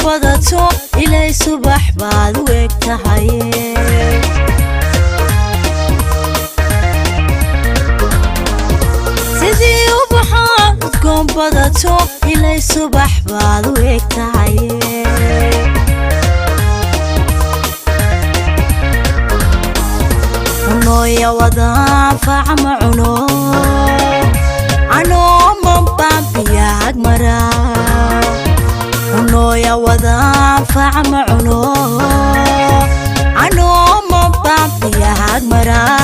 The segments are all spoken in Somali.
badato ilay subax baad u eg tahay sidii ubaxaan udgoon badato ilay subax baad u eg tahay nooya wadaan faacma cuno anoo manbaabiyaag maraa nooya wadaan faacma cuno anoo manbaabiyaag maraa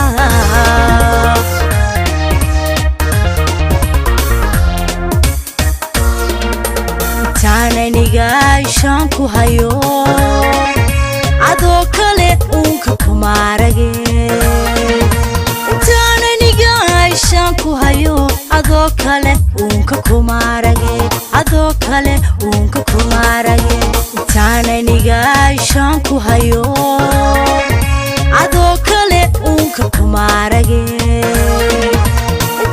taananiga ishaan ku hayo adoo kale uunka kumaarage ku hayo adoo kale uunka kumaarage adoo kale uunka kumaarage taananiga ishaan ku hayo adoo kale uunka kumaarage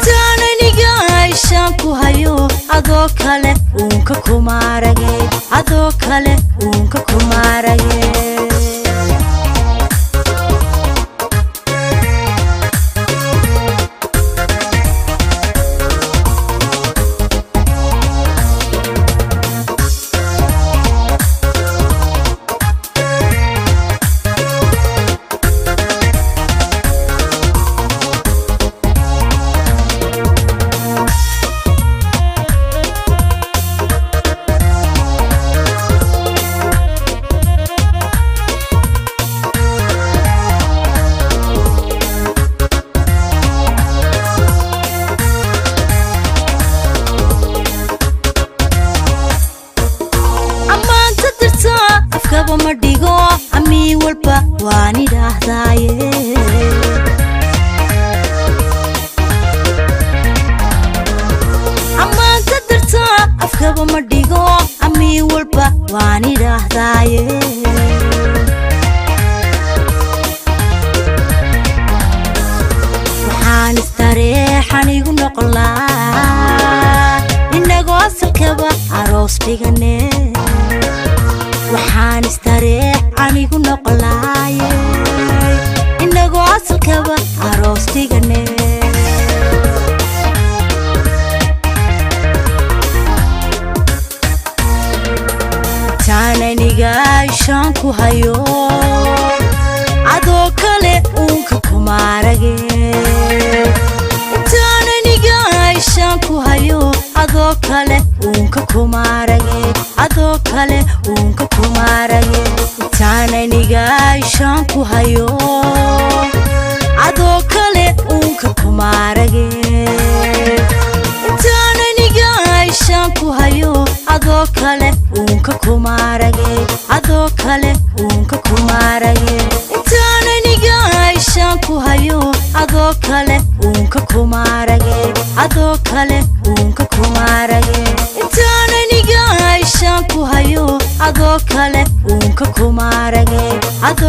taananiga ishaan ku hayo adoo kale uunka kumaarage adoo kale uunka kumaarage ma dhigo amii walba waan idhaahdaaye ammaanta darta afkaba ma dhigo amii walba waan idhaahdaaye waxaan istareexan igu noqon laa inagoo asalkaba aroos dhigane waxaan istareex anigu noqolaaye inagoo asalkaba aroos dhigane taananiga ishaan ku hayo adoo kale uunka kumaarage taananiga ishaan ku hayo adoo kale uunka kumaarage adoo kale uunka kumaarage taananiga ishaan ku hayo adoo kale uunka kumaarage taananiga ishaan ku hayo adoo kale uunka kumaarage adoo kale uunka kumaarage taananiga ishaan ku hayo adoo kale uunka kumaarage adoo kale uunka kumaarage taananiga ishaan ku hayo adoo kale uunka kumaarage adoo